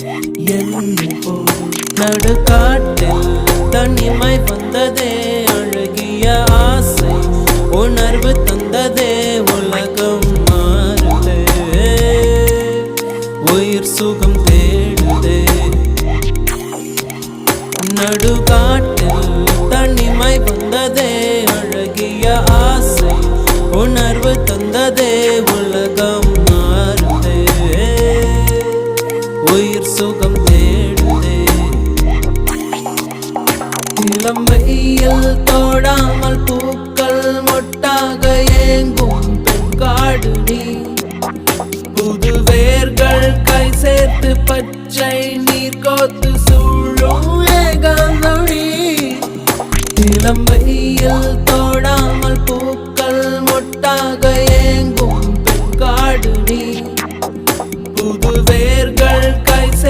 என்னோ நடுக்காட்டில் தனிமை வந்ததே அழகிய ஆசை உணர்வு தந்ததே உலகம் மாறுதே உயிர் சுகம் தேடுதே நடுக்காட்டில் தனிமை வந்ததே அழகிய ஆசை உணர்வு தந்ததே உலகம் மாறுதே உயிர் சுகம் தேடுதே இளம் வெயில் தோடாமல்